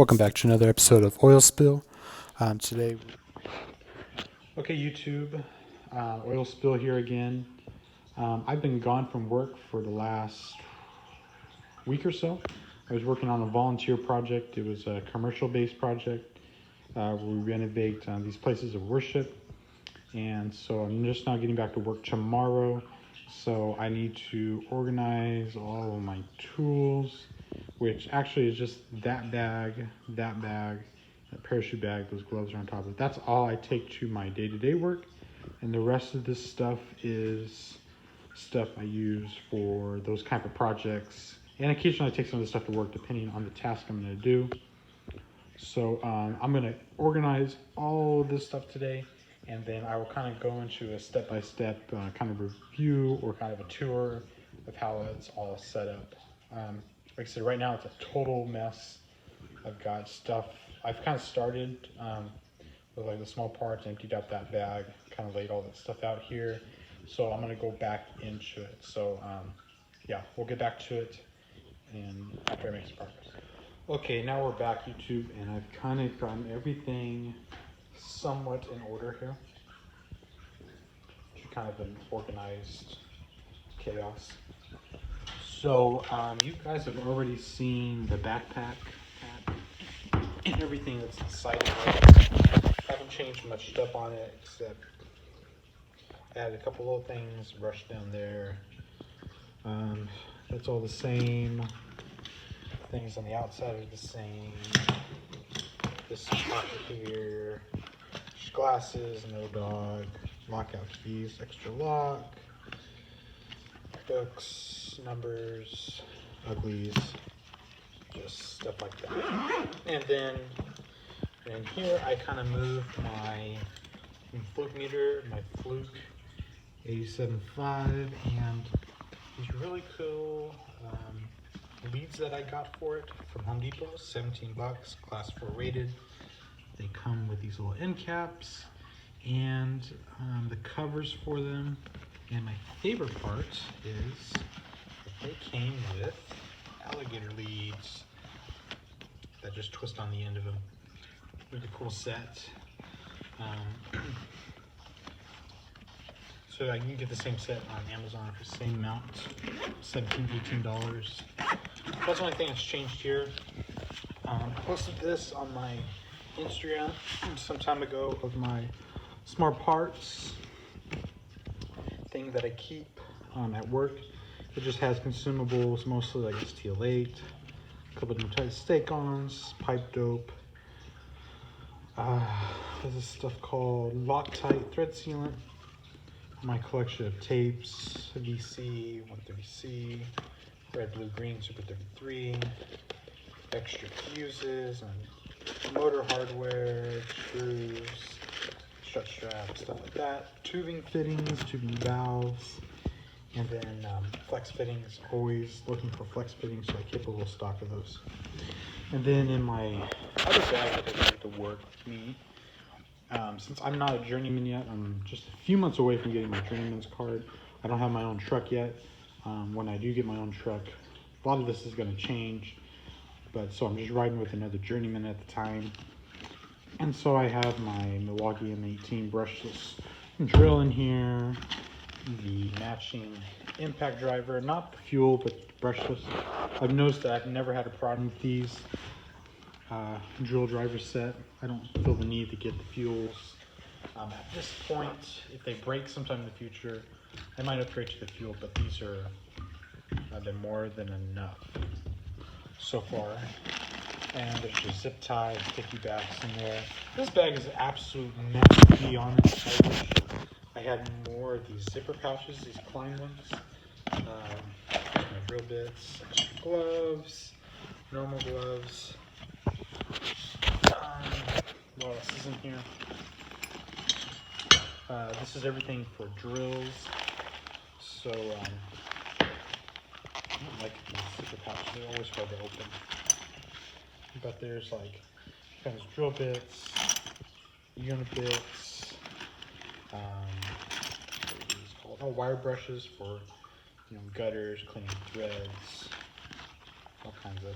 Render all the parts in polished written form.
Welcome back to another episode of Oil Spill. Today, okay, YouTube, Oil Spill here again. I've been gone from work for the last week or so. I was working on a volunteer project. It was a commercial-based project where we renovate these places of worship. And so I'm just now getting back to work tomorrow. So I need to organize all of my tools, which actually is just that bag, that parachute bag, those gloves are on top of it. That's all I take to my day-to-day work. And the rest of this stuff is stuff I use for those type of projects. And occasionally I take some of the stuff to work depending on the task I'm going to do. So I'm going to organize all this stuff today. And then I will kind of go into a step-by-step kind of review or kind of a tour of how it's all set up. Like I said, right now it's a total mess. I've got stuff, I've kind of started with like the small parts, emptied out that bag, kind of laid all that stuff out here. So I'm going to go back into it. So yeah, we'll get back to it and after I make some progress. Okay, now we're back, YouTube, and I've kind of gotten everything somewhat in order here. Kind of an organized chaos. So you guys have already seen the backpack and everything that's inside of it. I haven't changed much stuff on it except add a couple little things, brush down there. That's all the same. Things on the outside are the same. This pocket here, glasses, no dog, lockout keys, extra lock, books, numbers, uglies, just stuff like that. And then in here I kind of moved my fluke meter, my fluke 87.5, and these really cool leads that I got for it from Home Depot, 17 bucks, class 4 rated. They come with these little end caps and the covers for them. And my favorite part is that they came with alligator leads that just twist on the end of them. Really cool set. So I can get the same set on Amazon for the same amount, $17, $18. That's the only thing that's changed here. I posted this on my Instagram some time ago of my smart parts thing that I keep at work. It just has consumables, mostly like STL8, a couple of different stake-ons, pipe dope. There's this stuff called Loctite thread sealant. My collection of tapes, VC, 130C, red, blue, green, Super 33, extra fuses, and motor hardware, screws, strut straps, stuff like that, tubing fittings, tubing valves, and then flex fittings. Always looking for flex fittings, so I keep a little stock of those. And then in my other bag that I take to work with me, since I'm not a journeyman yet, I'm just a few months away from getting my journeyman's card. I don't have my own truck yet. When I do get my own truck, a lot of this is going to change. But so I'm just riding with another journeyman at the time. And so I have my Milwaukee M18 brushless drill in here, the matching impact driver, not the fuel, but brushless. I've noticed that I've never had a problem with these drill driver set. I don't feel the need to get the fuels. At this point, if they break sometime in the future, I might upgrade to the fuel, but these have been more than enough so far. And there's just zip ties, sticky bags in there. This bag is absolute mess, to be honest. I wish I had more of these zipper pouches, these Klein ones. My drill bits, extra gloves, normal gloves. What else is in here? This is everything for drills. So I don't like these zipper pouches. They're always hard to open. But there's like kind of drill bits, unit bits, wire brushes for gutters, cleaning threads, all kinds of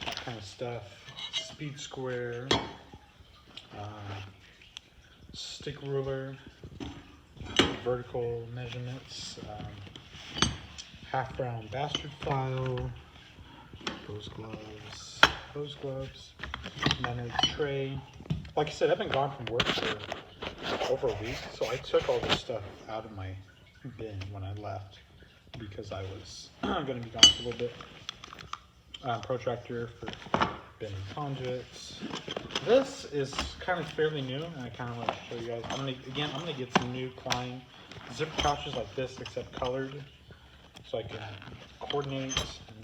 that kind of stuff. speed square, stick ruler, vertical measurements, half round bastard file, those gloves, and then a tray. Like I said, I've been gone from work for over a week, so I took all this stuff out of my bin when I left because I was going to be gone for a little bit. Protractor for bending conduits. This is kind of fairly new, and I kind of want to show you guys. I'm gonna get some new Klein zipper pouches like this, except colored, so I can coordinate and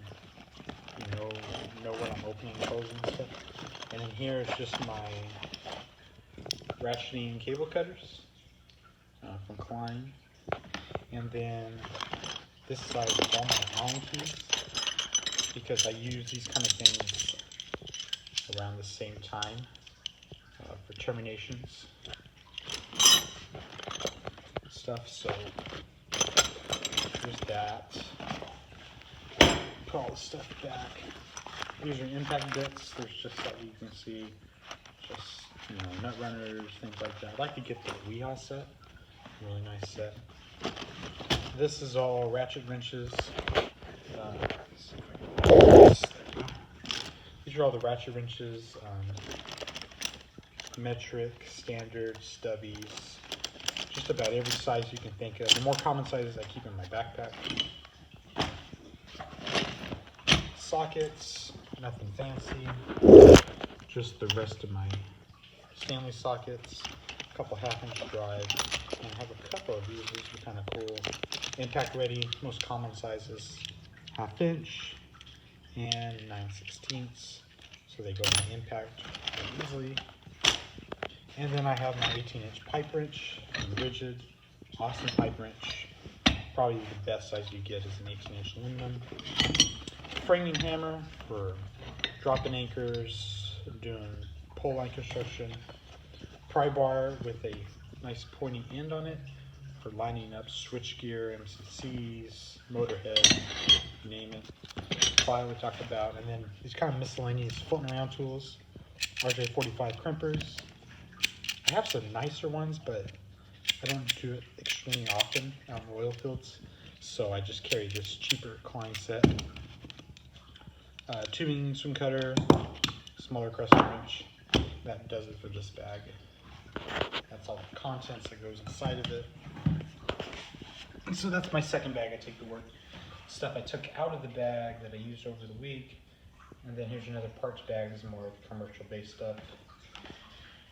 know what I'm opening and closing and stuff. And then here is just my ratcheting cable cutters from Klein, and then this side is all my Allen keys, because I use these kind of things around the same time for terminations and stuff. So there's that. Put all the stuff back. These are impact bits. There's just that you can see, just nut runners, things like that. I like to get the Weehaw set, really nice set. This is all ratchet wrenches. These are all the ratchet wrenches, metric, standard, stubbies, just about every size you can think of. The more common sizes I keep in my backpack. Sockets, nothing fancy, just the rest of my Stanley sockets, a couple 1/2-inch drive, and I have a couple of these are kind of cool. Impact ready, most common sizes, 1/2-inch and 9/16, so they go in the impact easily. And then I have my 18-inch pipe wrench, rigid, awesome pipe wrench. Probably the best size you get is an 18-inch aluminum. Framing hammer for dropping anchors, doing pole line construction. Pry bar with a nice pointy end on it for lining up switchgear, MCCs, motor heads, you name it. File we talked about, and then these kind of miscellaneous floating around tools. RJ45 crimpers. I have some nicer ones, but I don't do it extremely often out in the oil fields, so I just carry this cheaper Klein set. Tubing swing cutter, smaller crescent wrench. That does it for this bag. That's all the contents that goes inside of it. And so that's my second bag I take to work. Stuff I took out of the bag that I used over the week. And then here's another parts bag, is more commercial based stuff.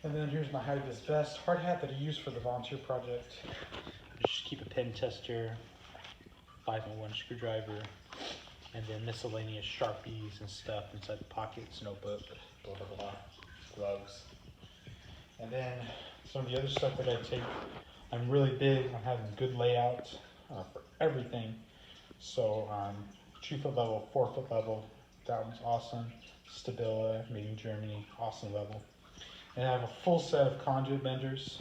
And then here's my high-vis vest, hard hat that I use for the volunteer project. I just keep a pen tester, 5-in-1 screwdriver, and then miscellaneous Sharpies and stuff inside the pockets, notebook, blah, blah, blah, gloves. And then some of the other stuff that I take, I'm really big on having good layout for everything. So 2-foot level, 4-foot level, that one's awesome. Stabila, made in Germany, awesome level. And I have a full set of conduit benders,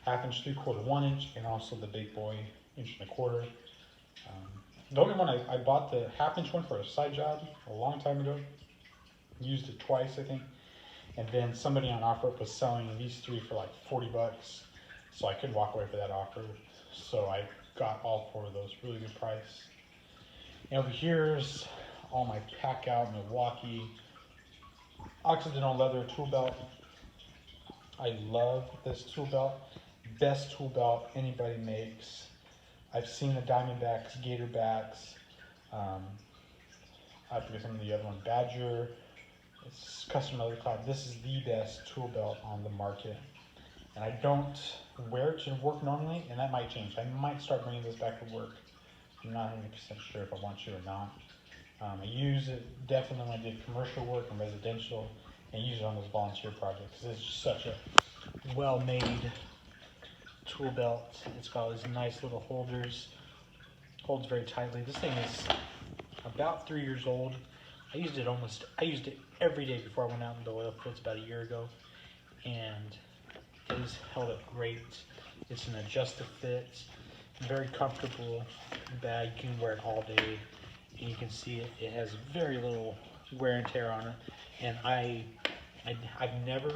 1/2-inch, 3/4, 1-inch, and also the big boy 1.25 inch. The only one I bought the 1/2-inch one for a side job a long time ago. Used it twice, I think. And then somebody on OfferUp was selling these 3 for like $40, so I couldn't walk away for that offer. So I got all 4 of those, really good price. And over here's all my Pack Out Milwaukee Occidental leather tool belt. I love this tool belt. Best tool belt anybody makes. I've seen the Diamondbacks, Gatorbacks. I forget some of the other ones. Badger. It's custom leather clad. This is the best tool belt on the market. And I don't wear it to work normally, and that might change. I might start bringing this back to work. I'm not 100% sure if I want to or not. I use it definitely when I did commercial work and residential, and use it on those volunteer projects. It's just such a well-made tool belt. It's got all these nice little holders. Holds very tightly. This thing is about 3 years old. I used it every day before I went out in the oil fields about a year ago, and it has held up great. It's an adjustive fit, very comfortable bag. You can wear it all day, and you can see it has very little wear and tear on it. And I've never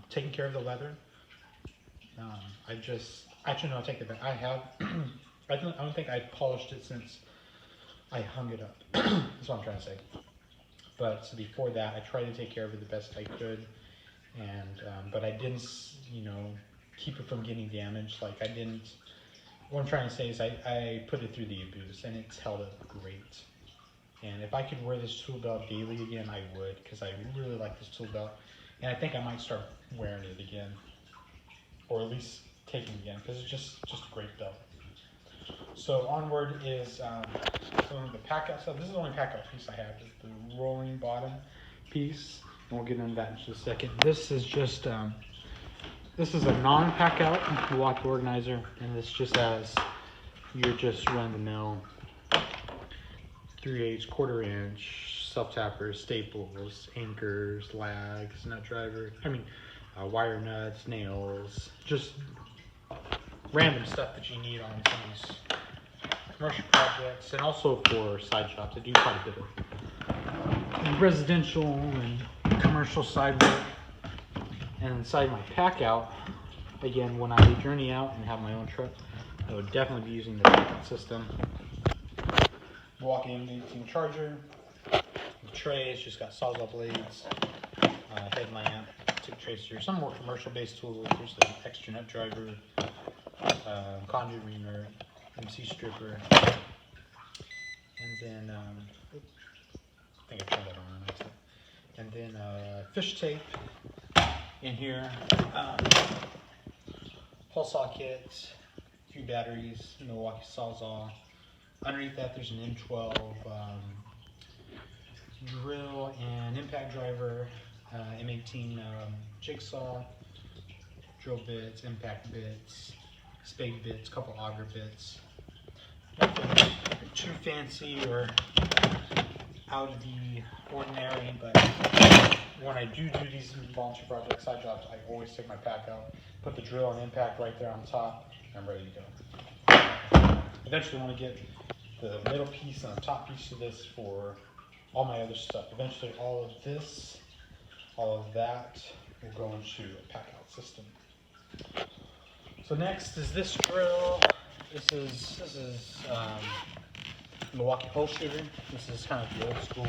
taken care of the leather. Actually no, I take it back. I have. I don't think I polished it since I hung it up. That's what I'm trying to say. But so before that, I tried to take care of it the best I could, and but I didn't, keep it from getting damaged. Like I didn't. What I'm trying to say is I put it through the abuse, and it's held up great. And if I could wear this tool belt daily again, I would, because I really like this tool belt, and I think I might start wearing it again, or at least taking it again, because it's just a great belt. So onward is some of the pack out stuff. This is the only pack out piece I have, is the rolling bottom piece, and we'll get into that in just a second. This is just this is a non-pack out Milwaukee organizer, and this just has your just run-of-the-mill 3/8, 1/4 inch, self-tappers, staples, anchors, lags, nut driver, wire nuts, nails, just random stuff that you need on some of these commercial projects, and also for side shops. I do quite a bit of residential and commercial side work. And inside my pack out, again, when I journey out and have my own truck, I would definitely be using the pack out system. Milwaukee M18 charger, the tray, it's just got Sawzall blades, headlamp, tip tracer, some more commercial based tools. There's the extra nut driver, conduit reamer, MC stripper, and then I think I turned that on. And then fish tape in here, pulse saw kit, 2 batteries, Milwaukee Sawzall. Underneath that, there's an M12 drill and impact driver, M18 jigsaw, drill bits, impact bits, spade bits, couple auger bits. Nothing too fancy or out of the ordinary, but when I do these volunteer projects, side jobs, I always take my pack out, put the drill and impact right there on top, and I'm ready to go. Eventually I want to get the middle piece and the top piece of this for all my other stuff. Eventually all of this, all of that will go into a pack out system. So next is this drill. This is Milwaukee hole shooter. This is kind of the old school,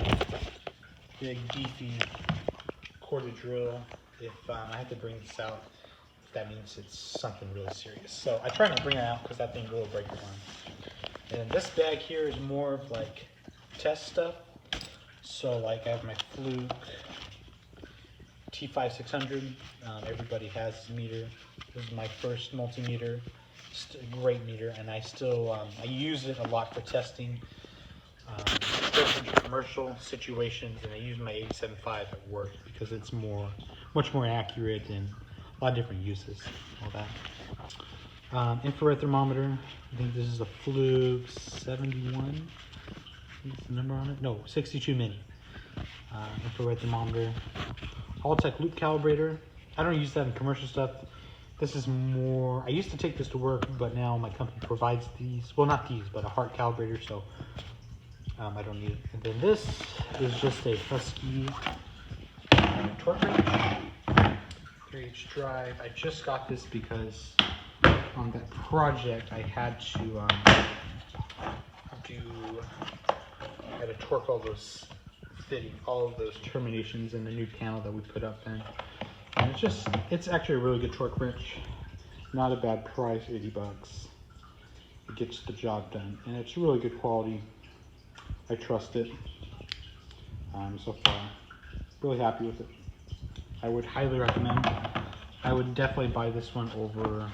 big beefy corded drill. If I have to bring this out, that means it's something really serious. So I try not to bring it out because that thing will break your arm. And this bag here is more of like test stuff. So like I have my Fluke T5600. Everybody has this meter. This is my first multimeter. Great meter, and I still I use it a lot for testing different commercial situations, and I use my 87.5 at work because it's much more accurate and a lot of different uses. All that infrared thermometer. I think this is a Fluke 71. What's the number on it? No, 62 mini. Infrared thermometer. Alltech loop calibrator. I don't use that in commercial stuff. This is more, I used to take this to work, but now my company provides these. Well, not these, but a heart calibrator, so I don't need it. And then this is just a Husky torque wrench, 3H drive. I just got this because on that project I had to torque all those all of those terminations in the new panel that we put up in. And it's actually a really good torque wrench. Not a bad price, 80 bucks. It gets the job done, and it's really good quality. I trust it so far. Really happy with it. I would highly recommend. I would definitely buy this one over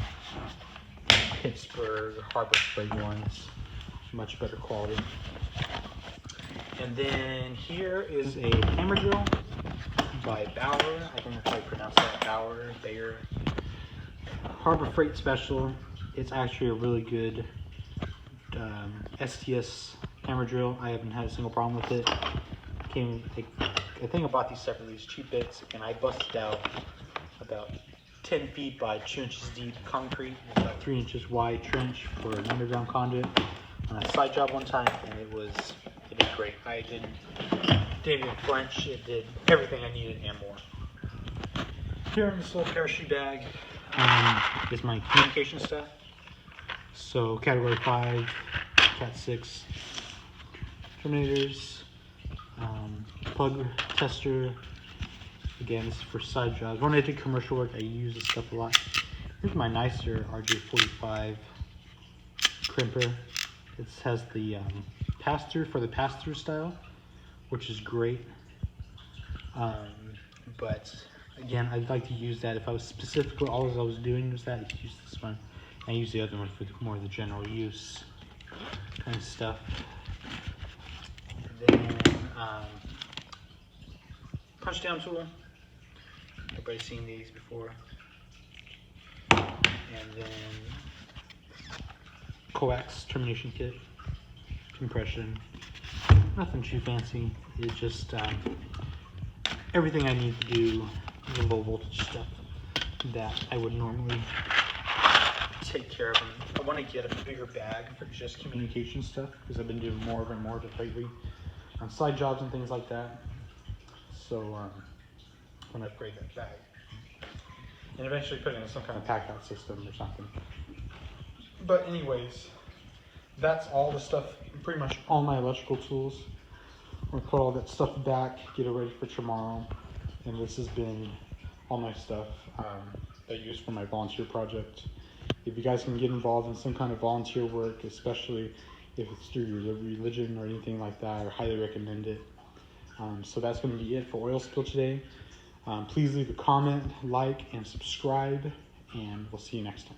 Pittsburgh Harbor Freight ones. Much better quality. And then here is a hammer drill by Bauer. I don't know if I pronounce that. Bayer. Harbor Freight Special. It's actually a really good STS hammer drill. I haven't had a single problem with it. I think I bought these separately, these cheap bits, and I busted out about 10 feet by 2 inches deep concrete, about 3 inches wide trench for an underground conduit on a side job one time, and it It did great. I didn't even flinch. It did everything I needed and more. Here in this little parachute bag is my communication stuff. So category 5, Cat 6 terminators, plug tester. Again, this is for side jobs. When I do commercial work, I use this stuff a lot. Here's my nicer RJ45 crimper. It has the pass-through for the pass-through style, which is great. But again, I'd like to use that if I was specifically, all I was doing was that, use this one. I use the other one for more of the general use kind of stuff. Then punch down tool. Everybody's seen these before. And then coax termination kit, compression. Nothing too fancy. It's just everything I need to do the low voltage stuff that I would normally take care of them. I want to get a bigger bag for just communication stuff because I've been doing more of it lately on side jobs and things like that. So I'm going to upgrade that bag and eventually put it in some kind of pack out system or something. But anyways, that's all the stuff, pretty much all my electrical tools. I'm going to put all that stuff back, get it ready for tomorrow. And this has been all my stuff that I use for my volunteer project. If you guys can get involved in some kind of volunteer work, especially if it's through your religion or anything like that, I highly recommend it. So that's going to be it for oil spill today. Please leave a comment, like, and subscribe, and we'll see you next time.